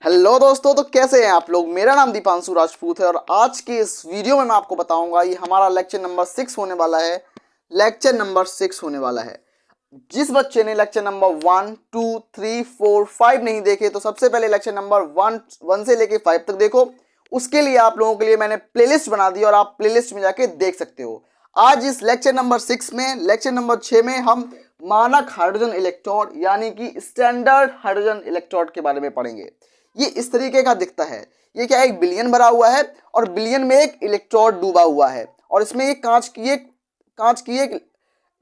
Hello दोस्तों, तो कैसे हैं आप लोग। मेरा नाम दीपांशु राजपूत है और आज के इस वीडियो में मैं आपको बताऊंगा ये हमारा लेक्चर नंबर 6 होने वाला है। लेक्चर नंबर 6 होने वाला है। जिस बच्चे ने लेक्चर नंबर 1, 2, 3, 4, 5 नहीं देखे तो सबसे पहले लेक्चर नंबर 1 से लेके 5 तक देखो। उसके लिए आप लोगों के लिए मैंने प्लेलिस्ट बना दी और आप प्लेलिस्ट में जाके देख सकते हो। आज इस लेक्चर नंबर 6 में, लेक्चर नंबर 6 में हम मानक हाइड्रोजन इलेक्ट्रोड यानी कि स्टैंडर्ड हाइड्रोजन इलेक्ट्रोड के बारे में पढ़ेंगे। ये इस तरीके का दिखता है। ये क्या है, एक बिलियन भरा हुआ है और बिलियन में एक इलेक्ट्रोड डूबा हुआ है और इसमें ये कांच की एक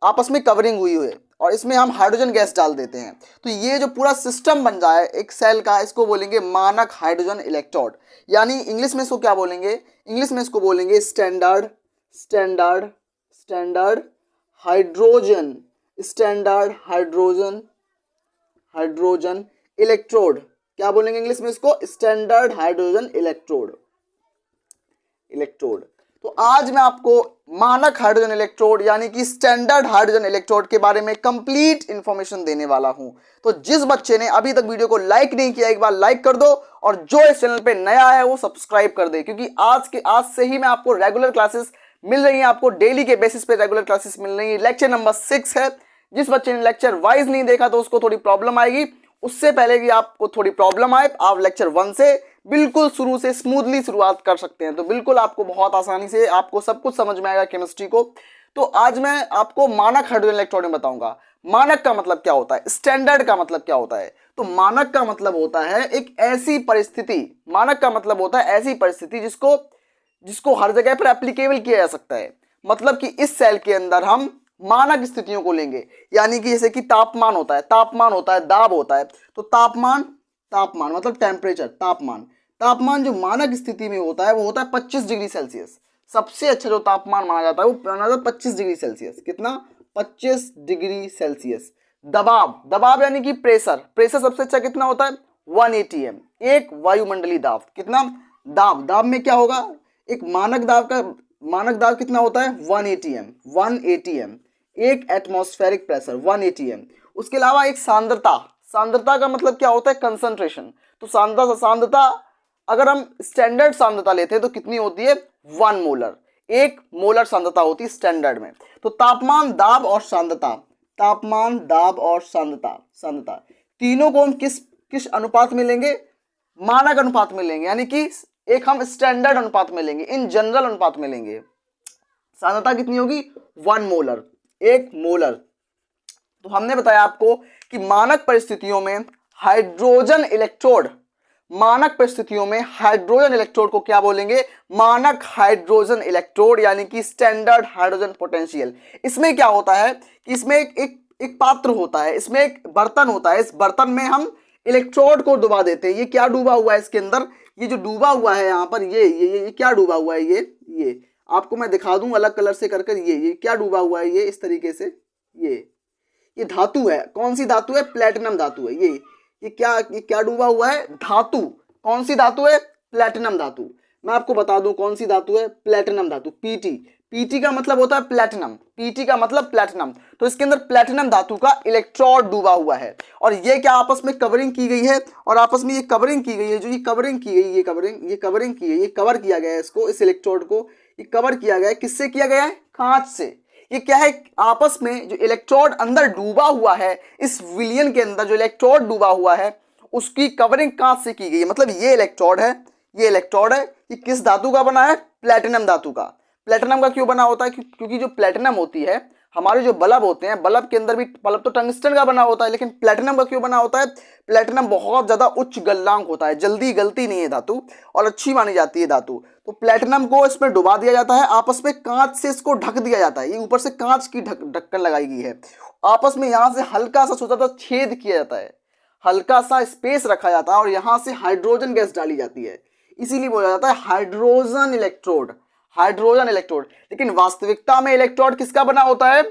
आपस में कवरिंग हुई है और इसमें हम हाइड्रोजन गैस डाल देते हैं। तो ये जो पूरा सिस्टम बन जाए एक सेल का, इसको बोलेंगे मानक हाइड्रोजन इलेक्ट्रोड। यानी इंग्लिश में इसको क्या बोलेंगे, इंग्लिश में इसको बोलेंगे standard standard standard hydrogen standard hydrogen hydrogen electrode. क्या बोलेंगे इंग्लिश में इसको, स्टैंडर्ड हाइड्रोजन इलेक्ट्रोड। तो आज मैं आपको मानक हाइड्रोजन इलेक्ट्रोड यानी कि स्टैंडर्ड हाइड्रोजन इलेक्ट्रोड के बारे में कंप्लीट इंफॉर्मेशन देने वाला हूं। तो जिस बच्चे ने अभी तक वीडियो को लाइक नहीं किया, एक बार लाइक कर दो और जो इस चैनल पे नया है वो सब्सक्राइब कर दे, क्योंकि आज से ही मैं आपको रेगुलर क्लासेस मिल रही है। आपको डेली के बेसिस पे रेगुलर क्लासेस मिल रही है। लेक्चर नंबर 6 है। जिस बच्चे ने लेक्चर वाइज नहीं देखा तो उसको थोड़ी प्रॉब्लम आएगी। उससे पहले कि आपको थोड़ी प्रॉब्लम आए, आप लेक्चर 1 से बिल्कुल शुरू से स्मूथली शुरुआत कर सकते हैं। तो बिल्कुल आपको बहुत आसानी से आपको सब कुछ समझ में आएगा केमिस्ट्री को। तो आज मैं आपको मानक हाइड्रोजन इलेक्ट्रोड में बताऊंगा मानक का मतलब क्या होता है, स्टैंडर्ड का मतलब क्या होता है। तो मानक का मतलब होता है एक ऐसी परिस्थिति, मानक का मतलब होता है ऐसी परिस्थिति जिसको हर जगह पर एप्लीकेबल किया जा सकता है। मतलब कि इस सेल के अंदर हम मानक स्थितियों को लेंगे, यानी कि जैसे कि तापमान होता है, दाब होता है। तो तापमान मतलब टेम्परेचर, तापमान जो मानक स्थिति में होता है वो होता है 25 डिग्री सेल्सियस। सबसे अच्छा जो तापमान माना जाता है वो माना जाता है 25 डिग्री सेल्सियस। कितना, 25 डिग्री सेल्सियस। दबाव यानी कि प्रेशर सबसे अच्छा कितना होता है, 1 atm, एक वायुमंडलीय दाब। कितना, दाब में क्या होगा, एक मानक दाब कितना होता है, 1 atm, एक एटमॉस्फेरिक प्रेशर 1 atm। उसके अलावा एक सांद्रता का मतलब क्या होता है, कंसंट्रेशन। तो सांद्रता अगर हम स्टैंडर्ड सांद्रता लेते हैं तो कितनी होती है, 1 मोलर, 1 मोलर सांद्रता होती है स्टैंडर्ड में। तो तापमान, दाब और सांद्रता तीनों को हम किस अनुपात में लेंगे, मानक अनुपात में लेंगे, यानी कि एक हम स्टैंडर्ड अनुपात में लेंगे, इन जनरल अनुपात में लेंगे। सांद्रता कितनी होगी, 1 मोलर, 1 मोलर। तो हमने बताया आपको कि मानक परिस्थितियों में हाइड्रोजन इलेक्ट्रोड को क्या बोलेंगे, मानक हाइड्रोजन इलेक्ट्रोड यानी कि स्टैंडर्ड हाइड्रोजन पोटेंशियल। इसमें क्या होता है कि इसमें एक पात्र होता है, इसमें एक बर्तन होता है। इस बर्तन में हम इलेक्ट्रोड को डुबा देते हैं। ये क्या डूबा हुआ है इसके अंदर, ये जो डूबा हुआ है यहाँ पर, ये क्या डूबा हुआ है, ये आपको मैं दिखा दूं अलग कलर से कर ये क्या डूबा हुआ है, ये इस तरीके से, ये धातु है। कौन सी धातु है, प्लेटिनम धातु है। ये क्या डूबा हुआ है, धातु। कौन सी धातु है, प्लेटिनम धातु। मैं आपको बता दूं कौन सी धातु है, प्लेटिनम धातु। पीटी का मतलब होता है प्लेटिनम। तो इसके अंदर प्लेटिनम धातु का इलेक्ट्रोड डूबा हुआ है और ये क्या आपस में कवरिंग की गई है, और आपस में ये कवरिंग की गई है। जो ये कवरिंग की गई, ये कवर किया गया है इसको, इस इलेक्ट्रोड को ये कवर किया गया है। किससे किया गया है, कांच से। ये क्या है, आपस में जो इलेक्ट्रोड अंदर डूबा हुआ है, इस विलियन के अंदर जो इलेक्ट्रोड डूबा हुआ है उसकी कवरिंग कांच से की गई है। मतलब ये इलेक्ट्रोड है, ये किस धातु का बना है, प्लेटिनम धातु का। प्लेटिनम का क्यों बना होता है, क्योंकि जो प्लेटिनम होती है, हमारे जो बल्ब होते हैं, बल्ब के अंदर भी, बल्ब तो टंगस्टन का बना होता है, लेकिन प्लेटिनम का क्यों बना होता है, प्लेटिनम बहुत ज्यादा उच्च गलनांक होता है, जल्दी गलती नहीं है धातु और अच्छी मानी जाती है धातु। तो प्लेटिनम को इसमें डुबा दिया जाता है, आपस में कांच से इसको ढक दिया जाता है। ये ऊपर से कांच की ढक्कन लगाई गई है, आपस में यहां से हल्का सा छोटा सा छेद किया जाता है, हल्का सा स्पेस रखा जाता है और यहां से हाइड्रोजन गैस डाली जाती है। इसीलिए बोला जाता है हाइड्रोजन इलेक्ट्रोड। लेकिन वास्तविकता में इलेक्ट्रोड किसका बना होता है,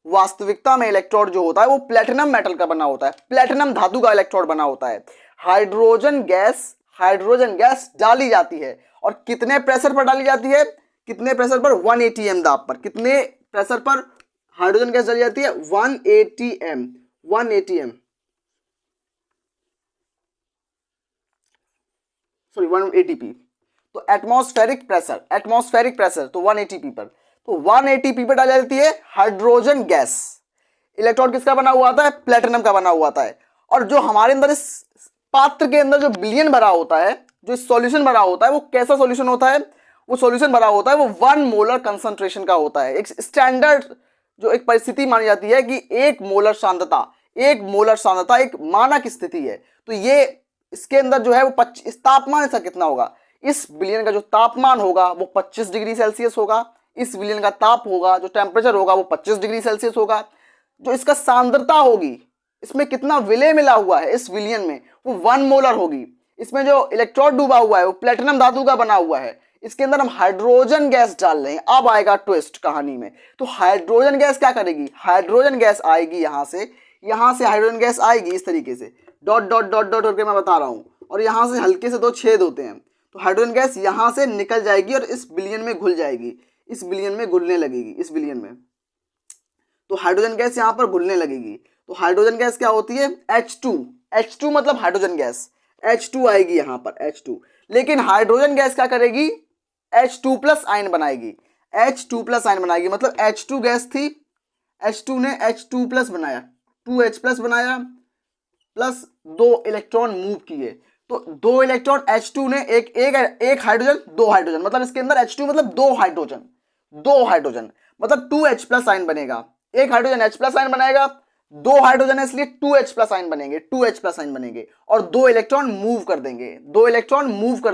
वास्तविकता में इलेक्ट्रोड जो होता है वो प्लेटिनम मेटल का बना होता है, प्लेटिनम धातु का इलेक्ट्रोड बना होता है। हाइड्रोजन गैस डाली जाती है और कितने प्रेशर पर डाली जाती है, 1 atm दाब पर। कितने प्रेशर पर हाइड्रोजन गैस डाली जाती है, 1 atm। Sorry 1 ATP. तो एटमॉस्फेरिक प्रेशर तो 1 एटीपी पर, तो 1 एटीपी पर डाल जाती है हाइड्रोजन गैस। इलेक्ट्रोड किसका बना हुआ आता है? प्लेटिनम का बना हुआ आता है। और जो हमारे अंदर इस पात्र के अंदर जो विलयन भरा होता है, जो सॉल्यूशन भरा होता है, वो कैसा सॉल्यूशन होता है? वो सॉल्यूशन भरा होता है वो 1 मोलर कंसंट्रेशन का होता है। एक स्टैंडर्ड जो एक परिस्थिति मानी जाती है कि 1 मोलर सांद्रता एक मानक स्थिति है। तो ये इसके अंदर जो है वो 25 तापमान इसका कितना होगा? इस विलयन का जो तापमान होगा वो 25 डिग्री सेल्सियस होगा। इस विलयन का ताप होगा, जो टेम्परेचर होगा वो 25 डिग्री सेल्सियस होगा। जो इसका सांद्रता होगी, इसमें कितना विलय मिला हुआ है इस विलयन में, वो 1 मोलर होगी। इसमें जो इलेक्ट्रोड डूबा हुआ है वो प्लेटिनम धातु का बना हुआ है। इसके अंदर हम हाइड्रोजन गैस डाल रहे हैं। अब आएगा ट्विस्ट कहानी में। तो हाइड्रोजन गैस क्या करेगी? हाइड्रोजन गैस आएगी यहां से हाइड्रोजन गैस आएगी इस तरीके से, डॉट डॉट डॉट डॉट करके मैं बता रहा हूं, और यहां से हल्के से 2 छेद होते हैं। तो हाइड्रोजन गैस यहां से निकल जाएगी और इस विलयन में घुल जाएगी, इस विलयन में घुलने लगेगी, इस विलयन में। तो हाइड्रोजन गैस यहां पर घुलने लगेगी। तो हाइड्रोजन गैस क्या होती है? H2 मतलब हाइड्रोजन गैस, H2 आएगी यहां पर, H2। लेकिन हाइड्रोजन गैस क्या करेगी? H2 प्लस आयन बनाएगी, H2 प्लस आयन बनाएगी। मतलब H2 गैस थी, H2 ने H2 प्लस बनाया, 2H प्लस बनाया, प्लस 2 इलेक्ट्रॉन मूव किए। तो 2 इलेक्ट्रॉन H2 ने एक हाइड्रोजन, 2 हाइड्रोजन, मतलब इसके अंदर H2 मतलब 2 हाइड्रोजन मतलब 2H प्लस आयन बनेगा। एक हाइड्रोजन H प्लस आयन बनाएगा, 2 हाइड्रोजन है इसलिए 2H प्लस आयन बनेंगे, और 2 इलेक्ट्रॉन मूव कर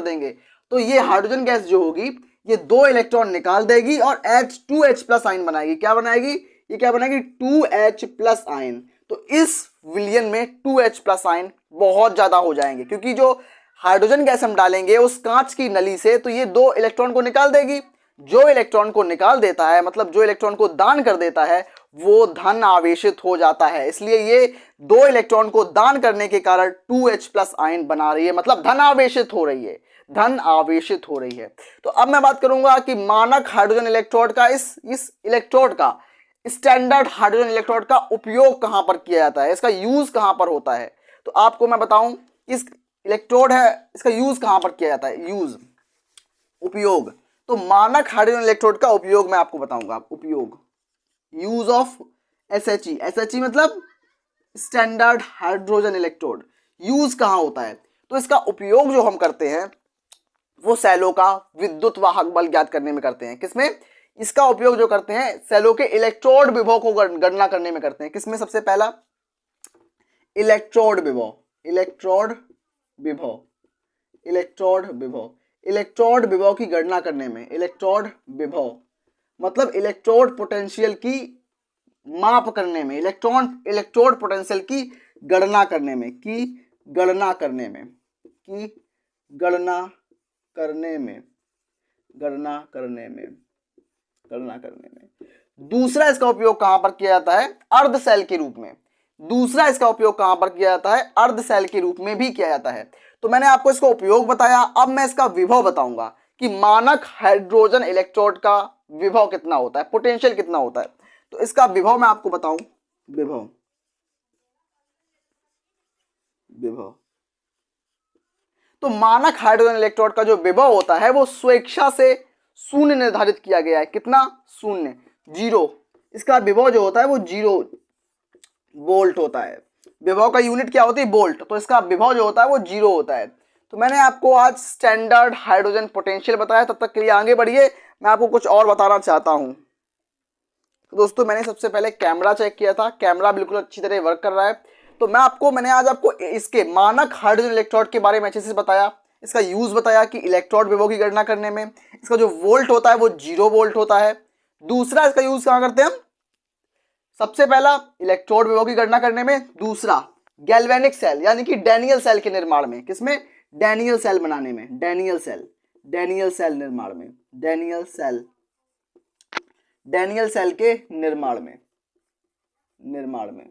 देंगे। तो ये हाइड्रोजन गैस जो होगी ये 2 इलेक्ट्रॉन निकाल देगी और 2H प्लस आयन बनाएगी। क्या बनाएगी? ये क्या बनाएगी? 2H plus ion. तो इस विलयन में 2H प्लस आयन बहुत ज्यादा हो जाएंगे, क्योंकि जो हाइड्रोजन गैस हम डालेंगे उस कांच की नली से, तो ये 2 इलेक्ट्रॉन को निकाल देगी। जो इलेक्ट्रॉन को निकाल देता है, मतलब जो इलेक्ट्रॉन को दान कर देता है, वो धन आवेशित हो जाता है। इसलिए ये 2 इलेक्ट्रॉन को दान करने के कारण 2H प्लस आयन बना रही है, मतलब धन आवेशित हो रही है। तो अब मैं बात करूंगा कि मानक हाइड्रोजन इलेक्ट्रोड का, इस इलेक्ट्रोड का, स्टैंडर्ड हाइड्रोजन इलेक्ट्रोड का उपयोग कहां पर किया जाता है, इसका यूज कहां पर होता है। तो आपको मैं बताऊं, इस इलेक्ट्रोड है, इसका यूज कहां पर किया जाता है? उपयोग। तो मानक हाइड्रोजन इलेक्ट्रोड का उपयोग मैं आपको बताऊंगा। उपयोग, यूज ऑफ SHE मतलब स्टैंडर्ड हाइड्रोजन इलेक्ट्रोड। यूज कहां होता है? तो इसका उपयोग जो हम करते हैं वो सेलों का विद्युत वाहक बल ज्ञात करने में करते हैं। किसमें? इसका उपयोग जो करते हैं सेलों के इलेक्ट्रोड विभव को गणना करने में करते हैं। किसमें? सबसे पहला इलेक्ट्रोड विभव की गणना करने में। इलेक्ट्रोड विभव मतलब इलेक्ट्रोड पोटेंशियल की माप करने में, इलेक्ट्रोड पोटेंशियल की गणना करने में, गणना करने में। दूसरा इसका उपयोग कहां पर किया जाता है? अर्ध सेल के रूप में। अर्ध सेल के रूप में भी किया जाता है। तो मैंने आपको इसका उपयोग बताया, अब मैं इसका विभव बताऊंगा कि मानक हाइड्रोजन इलेक्ट्रोड का विभव कितना होता है, पोटेंशियल कितना होता है। तो इसका विभव मैं आपको बताऊं, विभव तो मानक हाइड्रोजन इलेक्ट्रोड का जो विभव होता है वो स्वेच्छा से शून्य निर्धारित किया गया है। कितना? शून्य, 0। इसका विभव जो होता है वो 0 वोल्ट होता है। विभव का यूनिट क्या होती है? वोल्ट। तो इसका विभव जो होता है वो 0 होता है। तो मैंने आपको आज स्टैंडर्ड हाइड्रोजन पोटेंशियल बताया। तब तक के लिए आगे बढ़िए, मैं आपको कुछ और बताना चाहता हूं। तो दोस्तों मैंने सबसे पहले कैमरा चेक किया था, कैमरा बिल्कुल अच्छी तरह वर्क कर रहा है। तो मैंने आज आपको इसके मानक हाइड्रोजन इलेक्ट्रोड के बारे में अच्छे से बताया, इसका यूज बताया कि इलेक्ट्रोड विभव की गणना करने में इसका जो वोल्ट होता है वो 0 वोल्ट होता है। दूसरा इसका यूज कहां करते हैं हम? सबसे पहला इलेक्ट्रोड विभव की गणना करने में, दूसरा गैल्वेनिक सेल यानी कि डैनियल सेल के निर्माण में। किसमें? डैनियल सेल बनाने में, डैनियल सेल निर्माण में, डैनियल सेल के निर्माण में।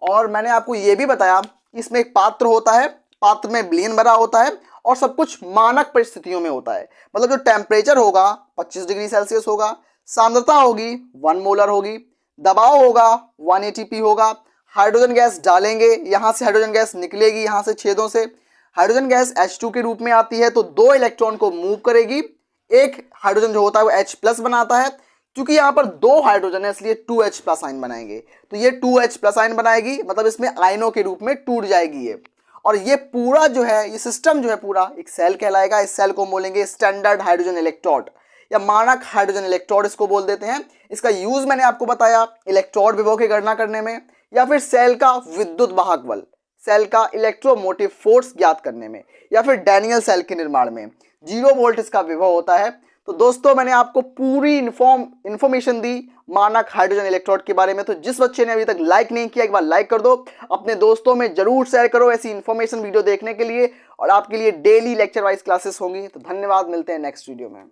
और मैंने आपको यह भी बताया इसमें एक पात्र होता है, पात्र में विलयन भरा होता है और सब कुछ मानक परिस्थितियों में होता है। मतलब जो टेम्परेचर होगा 25 डिग्री सेल्सियस होगा, सांद्रता होगी 1 मोलर होगी, दबाव होगा 1 ATP होगा, हाइड्रोजन गैस डालेंगे, यहां से हाइड्रोजन गैस निकलेगी, यहां से छेदों से हाइड्रोजन गैस H2 के रूप में आती है तो 2 इलेक्ट्रॉन को मूव करेगी, एक हाइड्रोजन जो होता है वो H+ बनाता है। क्योंकि यहाँ पर 2 हाइड्रोजन है इसलिए 2H+ आयन बनाएंगे, तो ये 2H+ आयन बनाएगी, मतलब इसमें आयनों के रूप में टूट जाएगी ये। और ये पूरा जो है, ये सिस्टम जो है पूरा एक सेल कहलाएगा। इस सेल को बोलेंगे स्टैंडर्ड हाइड्रोजन इलेक्ट्रोड या मानक हाइड्रोजन इलेक्ट्रोड इसको बोल देते हैं। इसका यूज मैंने आपको बताया इलेक्ट्रोड विभव की गणना करने में, या फिर सेल का विद्युत वाहक बल, सेल का इलेक्ट्रोमोटिव फोर्स ज्ञात करने में, या फिर डैनियल सेल के निर्माण में। 0 वोल्ट इसका विभव होता है। तो दोस्तों मैंने आपको पूरी इंफॉर्मेशन दी मानक हाइड्रोजन इलेक्ट्रोड के बारे में। तो जिस बच्चे ने अभी तक लाइक नहीं किया एक बार लाइक कर दो, अपने दोस्तों में जरूर शेयर करो ऐसी इंफॉर्मेशन वीडियो देखने के लिए। और आपके लिए डेली लेक्चर वाइज क्लासेस होंगी। तो धन्यवाद, मिलते हैं नेक्स्ट वीडियो में।